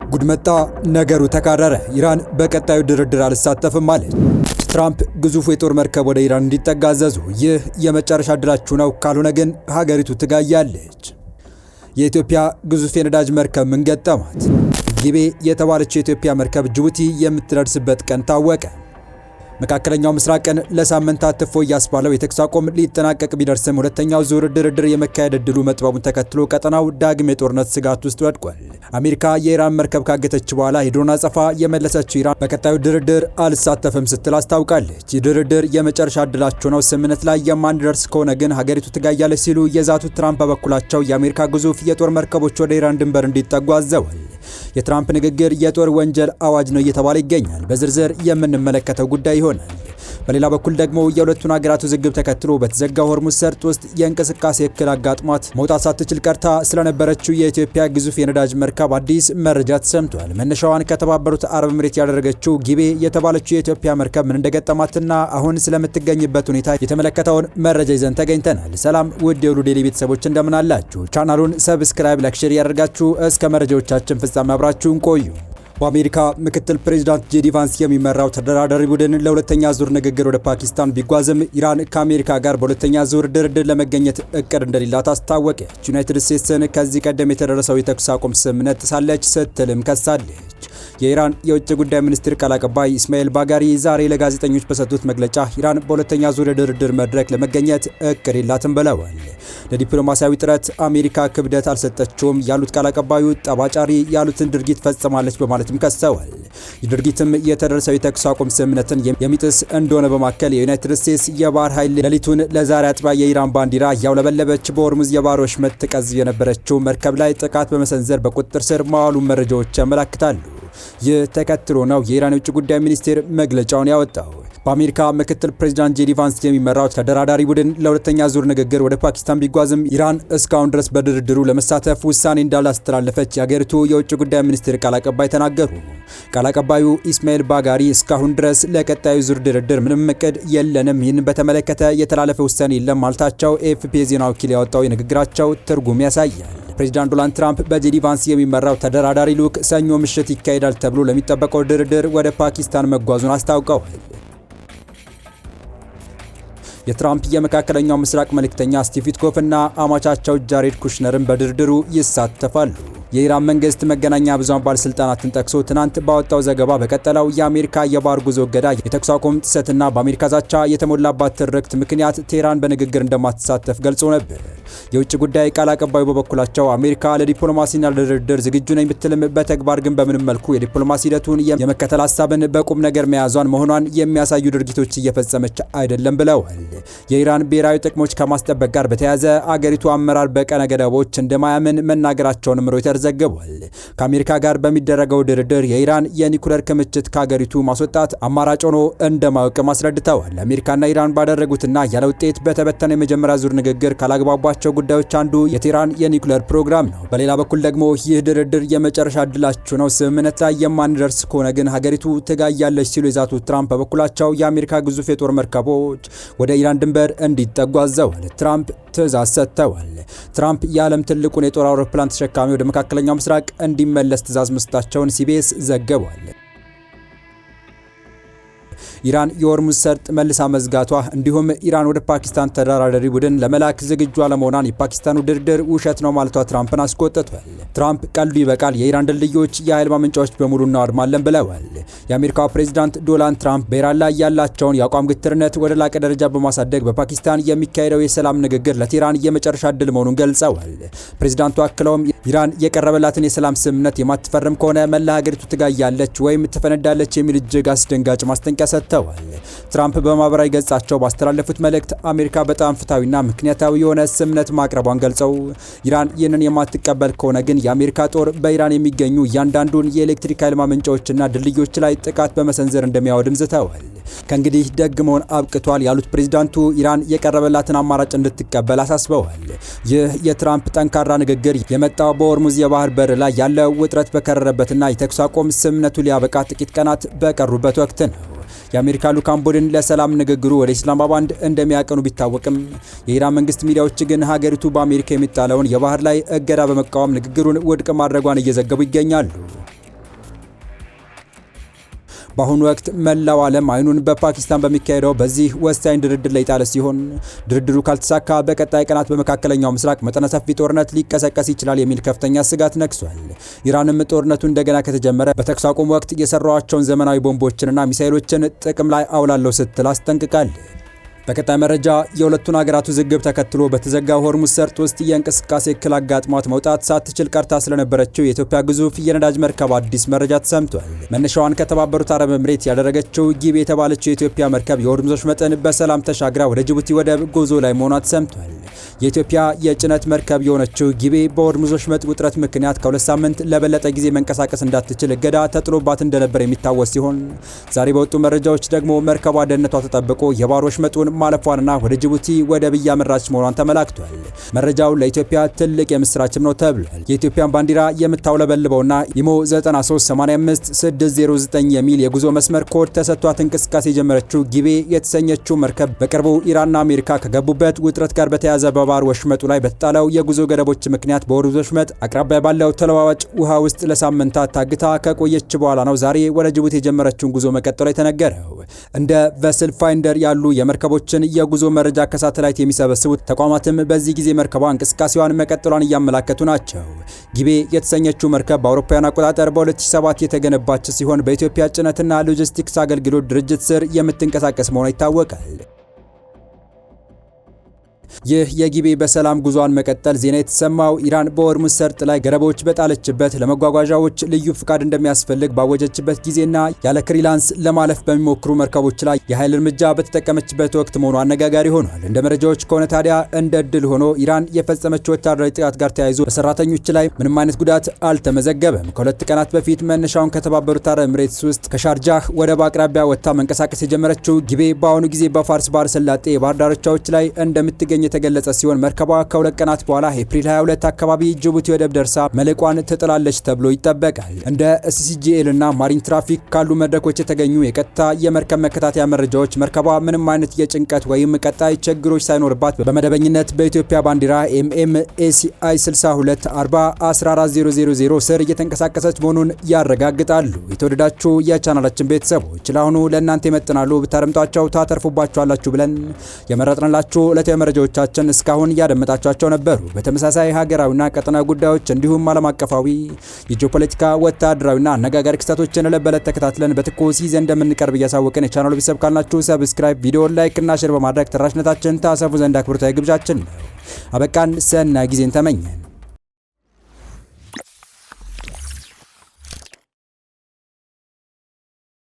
ጉድመጣ ነገሩ ተካረረ። ኢራን በቀጣዩ ድርድር አልሳተፍም አለች። ትራምፕ ግዙፉ የጦር መርከብ ወደ ኢራን እንዲጠጋ አዘዙ። ይህ የመጨረሻ ዕድላችሁ ነው፣ ካልሆነ ግን ሀገሪቱ ትጋያለች። የኢትዮጵያ ግዙፍ የነዳጅ መርከብ ምን ገጠማት? ጊቤ የተባለችው የኢትዮጵያ መርከብ ጅቡቲ የምትደርስበት ቀን ታወቀ። መካከለኛው ምስራቅን ለሳምንታት ትፎ እያስባለው የተኩስ አቁም ሊጠናቀቅ ቢደርስም ሁለተኛው ዙር ድርድር የመካሄድ ዕድሉ መጥበቡን ተከትሎ ቀጠናው ዳግም የጦርነት ስጋት ውስጥ ወድቋል። አሜሪካ የኢራን መርከብ ካገተች በኋላ የድሮን አጸፋ የመለሰችው ኢራን በቀጣዩ ድርድር አልሳተፍም ስትል አስታውቃለች። ይህ ድርድር የመጨረሻ ዕድላቸው ነው፣ ስምምነት ላይ የማንደርስ ከሆነ ግን ሀገሪቱ ትጋያለች ሲሉ የዛቱት ትራምፕ በበኩላቸው የአሜሪካ ግዙፍ የጦር መርከቦች ወደ ኢራን ድንበር እንዲጠጉ አዘዋል። የትራምፕ ንግግር የጦር ወንጀል አዋጅ ነው እየተባለ ይገኛል። በዝርዝር የምንመለከተው ጉዳይ ይሆናል። በሌላ በኩል ደግሞ የሁለቱን ሀገራት ውዝግብ ተከትሎ በተዘጋው ሆርሙዝ ሰርጥ ውስጥ የእንቅስቃሴ እክል አጋጥሟት መውጣት ሳትችል ቀርታ ስለነበረችው የኢትዮጵያ ግዙፍ የነዳጅ መርከብ አዲስ መረጃ ተሰምቷል። መነሻዋን ከተባበሩት አረብ ኤሚሬት ያደረገችው ጊቤ የተባለችው የኢትዮጵያ መርከብ ምን እንደገጠማትና አሁን ስለምትገኝበት ሁኔታ የተመለከተውን መረጃ ይዘን ተገኝተናል። ሰላም ውድ የሁሉ ዴይሊ ቤተሰቦች እንደምን አላችሁ? ቻናሉን ሰብስክራይብ፣ ላይክ፣ ሼር ያደርጋችሁ እስከ መረጃዎቻችን ፍጻሜ አብራችሁን ቆዩ። በአሜሪካ ምክትል ፕሬዚዳንት ጄዲ ቫንስ የሚመራው ተደራዳሪ ቡድን ለሁለተኛ ዙር ንግግር ወደ ፓኪስታን ቢጓዝም ኢራን ከአሜሪካ ጋር በሁለተኛ ዙር ድርድር ለመገኘት እቅድ እንደሌላት አስታወቀች። ዩናይትድ ስቴትስን ከዚህ ቀደም የተደረሰው የተኩስ አቁም ስምምነት ጥሳለች ስትልም ከሳለች። የኢራን የውጭ ጉዳይ ሚኒስትር ቃል አቀባይ ኢስማኤል ባጋሪ ዛሬ ለጋዜጠኞች በሰጡት መግለጫ ኢራን በሁለተኛ ዙር የድርድር መድረክ ለመገኘት እቅድ የላትም ብለዋል። ለዲፕሎማሲያዊ ጥረት አሜሪካ ክብደት አልሰጠችውም ያሉት ቃል አቀባዩ ጠባጫሪ ያሉትን ድርጊት ፈጽማለች በማለትም ከሰዋል። ይህ ድርጊትም የተደረሰው የተኩስ አቁም ስምምነትን የሚጥስ እንደሆነ በማከል የዩናይትድ ስቴትስ የባህር ኃይል ሌሊቱን ለዛሬ አጥቢያ የኢራን ባንዲራ እያውለበለበች በሆርሙዝ የባህር ወሽመጥ ትቀዝፍ የነበረችው መርከብ ላይ ጥቃት በመሰንዘር በቁጥጥር ስር መዋሉን መረጃዎች ያመላክታሉ። ይህ ተከትሎ ነው የኢራን የውጭ ጉዳይ ሚኒስቴር መግለጫውን ያወጣው። በአሜሪካ ምክትል ፕሬዚዳንት ጄዲ ቫንስ የሚመራው ተደራዳሪ ቡድን ለሁለተኛ ዙር ንግግር ወደ ፓኪስታን ቢጓዝም ኢራን እስካሁን ድረስ በድርድሩ ለመሳተፍ ውሳኔ እንዳላስተላለፈች የሀገሪቱ የውጭ ጉዳይ ሚኒስቴር ቃል አቀባይ ተናገሩ። ቃል አቀባዩ ኢስማኤል ባጋሪ እስካሁን ድረስ ለቀጣዩ ዙር ድርድር ምንም እቅድ የለንም፣ ይህን በተመለከተ የተላለፈ ውሳኔ የለም ማለታቸው ኤኤፍፒ የዜና ወኪል ያወጣው የንግግራቸው ትርጉም ያሳያል። ፕሬዚዳንት ዶናልድ ትራምፕ በጄዲ ቫንስ የሚመራው ተደራዳሪ ልዑክ ሰኞ ምሽት ይካሄዳል ተብሎ ለሚጠበቀው ድርድር ወደ ፓኪስታን መጓዙን አስታውቀዋል። የትራምፕ የመካከለኛው ምስራቅ መልእክተኛ ስቲቭ ዊትኮፍ እና አማቻቸው ጃሬድ ኩሽነርን በድርድሩ ይሳተፋሉ። የኢራን መንግስት መገናኛ ብዙሃን ባለስልጣናትን ጠቅሶ ትናንት ባወጣው ዘገባ በቀጠለው የአሜሪካ የባህር ጉዞ እገዳ፣ የተኩስ አቁም ጥሰትና በአሜሪካ ዛቻ የተሞላባት ትርክት ምክንያት ቴህራን በንግግር እንደማትሳተፍ ገልጾ ነበር። የውጭ ጉዳይ ቃል አቀባዩ በበኩላቸው አሜሪካ ለዲፕሎማሲና ለድርድር ዝግጁ ነኝ ብትልም በተግባር ግን በምንም መልኩ የዲፕሎማሲ ሂደቱን የመከተል ሀሳብን በቁም ነገር መያዟን መሆኗን የሚያሳዩ ድርጊቶች እየፈጸመች አይደለም ብለዋል። የኢራን ብሔራዊ ጥቅሞች ከማስጠበቅ ጋር በተያያዘ አገሪቱ አመራር በቀነ ገደቦች እንደማያምን መናገራቸውንም ሮይተርስ ዘግቧል። ከአሜሪካ ጋር በሚደረገው ድርድር የኢራን የኒኩሌር ክምችት ከሀገሪቱ ማስወጣት አማራጭ ሆኖ እንደማያውቅም አስረድተዋል። አሜሪካና ኢራን ባደረጉትና ያለ ውጤት በተበተነ የመጀመሪያ ዙር ንግግር ካላግባቧቸው ጉዳዮች አንዱ የቴህራን የኒኩሌር ፕሮግራም ነው። በሌላ በኩል ደግሞ ይህ ድርድር የመጨረሻ ዕድላችሁ ነው፣ ስምምነት ላይ የማንደርስ ከሆነ ግን ሀገሪቱ ትጋያለች ሲሉ የዛቱት ትራምፕ በበኩላቸው የአሜሪካ ግዙፍ የጦር መርከቦች ወደ ኢራን ድንበር እንዲጠጉ አዘዋል። ትራምፕ ትዕዛዝ ሰጥተዋል። ትራምፕ የዓለም ትልቁን የጦር አውሮፕላን ተሸካሚ ወደ መካከለኛው ምስራቅ እንዲመለስ ትዕዛዝ መስጠታቸውን ሲቢኤስ ዘግቧል። ኢራን የሆርሙዝ ሰርጥ መልሳ መዝጋቷ እንዲሁም ኢራን ወደ ፓኪስታን ተደራዳሪ ቡድን ለመላክ ዝግጁ አለመሆኗን የፓኪስታኑ ድርድር ውሸት ነው ማለቷ ትራምፕን አስቆጥቷል። ትራምፕ ቀልዱ ይበቃል፣ የኢራን ድልድዮች፣ የኃይል ማመንጫዎች በሙሉ እናወድማለን ብለዋል። የአሜሪካው ፕሬዚዳንት ዶናልድ ትራምፕ በኢራን ላይ ያላቸውን የአቋም ግትርነት ወደ ላቀ ደረጃ በማሳደግ በፓኪስታን የሚካሄደው የሰላም ንግግር ለቴህራን የመጨረሻ ዕድል መሆኑን ገልጸዋል። ፕሬዚዳንቱ አክለውም ኢራን የቀረበላትን የሰላም ስምምነት የማትፈርም ከሆነ መላ ሀገሪቱ ትጋያለች ወይም ትፈነዳለች የሚል እጅግ አስደንጋጭ ማስጠንቀቂያ ሰጥተዋል። ትራምፕ በማህበራዊ ገጻቸው ባስተላለፉት መልእክት አሜሪካ በጣም ፍትሐዊና ምክንያታዊ የሆነ ስምምነት ማቅረቧን ገልጸው ኢራን ይህንን የማትቀበል ከሆነ ግን የአሜሪካ ጦር በኢራን የሚገኙ እያንዳንዱን የኤሌክትሪክ ኃይል ማመንጫዎችና ድልድዮች ላይ ጥቃት በመሰንዘር እንደሚያወድም ዝተዋል። ከእንግዲህ ደግ መሆን አብቅቷል ያሉት ፕሬዚዳንቱ ኢራን የቀረበላትን አማራጭ እንድትቀበል አሳስበዋል። ይህ የትራምፕ ጠንካራ ንግግር የመጣው በሆርሙዝ የባህር በር ላይ ያለው ውጥረት በከረረበትና የተኩስ አቁም ስምምነቱ ሊያበቃ ጥቂት ቀናት በቀሩበት ወቅት ነው። የአሜሪካ ልዑካን ቡድን ለሰላም ንግግሩ ወደ ኢስላማባድ እንደሚያቀኑ ቢታወቅም የኢራን መንግስት ሚዲያዎች ግን ሀገሪቱ በአሜሪካ የሚጣለውን የባህር ላይ እገዳ በመቃወም ንግግሩን ውድቅ ማድረጓን እየዘገቡ ይገኛሉ። በአሁኑ ወቅት መላው ዓለም አይኑን በፓኪስታን በሚካሄደው በዚህ ወሳኝ ድርድር ላይ ጣለ ሲሆን ድርድሩ ካልተሳካ በቀጣይ ቀናት በመካከለኛው ምስራቅ መጠነ ሰፊ ጦርነት ሊቀሰቀስ ይችላል የሚል ከፍተኛ ስጋት ነግሷል። ኢራንም ጦርነቱ እንደገና ከተጀመረ በተኩስ አቁም ወቅት የሰራቸውን ዘመናዊ ቦምቦችንና ሚሳኤሎችን ጥቅም ላይ አውላለሁ ስትል አስጠንቅቃለች። በቀጣይ መረጃ የሁለቱን ሀገራት ውዝግብ ተከትሎ በተዘጋው ሆርሙዝ ሰርጥ ውስጥ የእንቅስቃሴ እክል አጋጥሟት መውጣት ሳትችል ቀርታ ስለነበረችው የኢትዮጵያ ግዙፍ የነዳጅ መርከብ አዲስ መረጃ ተሰምቷል። መነሻዋን ከተባበሩት አረብ ኤምሬት ያደረገችው ጊቤ የተባለችው የኢትዮጵያ መርከብ የሆርሙዝ ወሽመጥን በሰላም ተሻግራ ወደ ጅቡቲ ወደብ ጉዞ ላይ መሆኗ ተሰምቷል። የኢትዮጵያ የጭነት መርከብ የሆነችው ጊቤ በሆርሙዝ ወሽመጥ ውጥረት ምክንያት ከ2 ሳምንት ለበለጠ ጊዜ መንቀሳቀስ እንዳትችል እገዳ ተጥሎባት እንደነበር የሚታወስ ሲሆን ዛሬ በወጡ መረጃዎች ደግሞ መርከቧ ደህንነቷ ተጠብቆ የባህር ወሽመጡን ማለፏንና ወደ ጅቡቲ ወደብ እያመራች መሆኗን ተመላክቷል። መረጃው ለኢትዮጵያ ትልቅ የምስራችም ነው ተብሏል። የኢትዮጵያን ባንዲራ የምታውለበልበውና ኢሞ 9385609 የሚል የጉዞ መስመር ኮድ ተሰጥቷት እንቅስቃሴ የጀመረችው ጊቤ የተሰኘችው መርከብ በቅርቡ ኢራንና አሜሪካ ከገቡበት ውጥረት ጋር በተያያዘ በባህር ወሽመጡ ላይ በተጣለው የጉዞ ገደቦች ምክንያት በሆርሙዝ ወሽመጥ አቅራቢያ ባለው ተለዋዋጭ ውሃ ውስጥ ለሳምንታት ታግታ ከቆየች በኋላ ነው ዛሬ ወደ ጅቡቲ የጀመረችውን ጉዞ መቀጠሏ የተነገረው። እንደ ቨስል ፋይንደር ያሉ የመርከቦችን የጉዞ መረጃ ከሳተላይት የሚሰበስቡት ተቋማትም በዚህ ጊዜ መርከቧ እንቅስቃሴዋን መቀጠሏን እያመላከቱ ናቸው። ጊቤ የተሰኘችው መርከብ በአውሮፓውያን አቆጣጠር በ2007 የተገነባች ሲሆን በኢትዮጵያ ጭነትና ሎጂስቲክስ አገልግሎት ድርጅት ስር የምትንቀሳቀስ መሆኗ ይታወቃል። ይህ የጊቤ በሰላም ጉዟን መቀጠል ዜና የተሰማው ኢራን በሆርሙዝ ሰርጥ ላይ ገደቦች በጣለችበት ለመጓጓዣዎች ልዩ ፍቃድ እንደሚያስፈልግ ባወጀችበት ጊዜና ያለ ክሊራንስ ለማለፍ በሚሞክሩ መርከቦች ላይ የኃይል እርምጃ በተጠቀመችበት ወቅት መሆኑ አነጋጋሪ ሆኗል። እንደ መረጃዎች ከሆነ ታዲያ እንደ እድል ሆኖ ኢራን የፈጸመችው ወታደራዊ ጥቃት ጋር ተያይዞ በሰራተኞች ላይ ምንም አይነት ጉዳት አልተመዘገበም። ከ2 ቀናት በፊት መነሻውን ከተባበሩት አረብ ኤምሬትስ ውስጥ ከሻርጃህ ወደብ አቅራቢያ ወጥታ መንቀሳቀስ የጀመረችው ጊቤ በአሁኑ ጊዜ በፋርስ ባህረ ሰላጤ የባህር ዳርቻዎች ላይ እንደምትገኝ የተገለጸ ሲሆን መርከቧ ከ2 ቀናት በኋላ ኤፕሪል 22 አካባቢ ጅቡቲ ወደብ ደርሳ መልቋን ትጥላለች ተብሎ ይጠበቃል። እንደ ሲሲጂኤል እና ማሪን ትራፊክ ካሉ መድረኮች የተገኙ የቀጥታ የመርከብ መከታተያ መረጃዎች መርከቧ ምንም አይነት የጭንቀት ወይም ቀጣይ ችግሮች ሳይኖርባት በመደበኝነት በኢትዮጵያ ባንዲራ ኤሲአይ 62401400 ስር እየተንቀሳቀሰች መሆኑን ያረጋግጣሉ። የተወደዳችሁ የቻናላችን ቤተሰቦች ለአሁኑ ለእናንተ ይመጥናሉ ብታደምጧቸው ታተርፉባችኋላችሁ ብለን የመረጥንላችሁ ዕለታዊ መረጃዎቻችን እስካሁን ያደመጣችኋቸው ነበሩ። በተመሳሳይ ሀገራዊና ቀጠናዊ ጉዳዮች እንዲሁም ዓለም አቀፋዊ የጂኦፖለቲካ ወታደራዊና አነጋጋሪ ክስተቶችን ለበለት ተከታትለን በትኩስ ይዘን እንደምንቀርብ እያሳወቅን የቻናሉ ቤተሰብ ካልናችሁ ሰብስክራይብ፣ ቪዲዮ ላይክ እና ሼር በማድረግ ተደራሽነታችን ታሰፉ ዘንድ አክብሮታዊ ግብዣችን ነው። አበቃን። ሰናይ ጊዜን ተመኘን።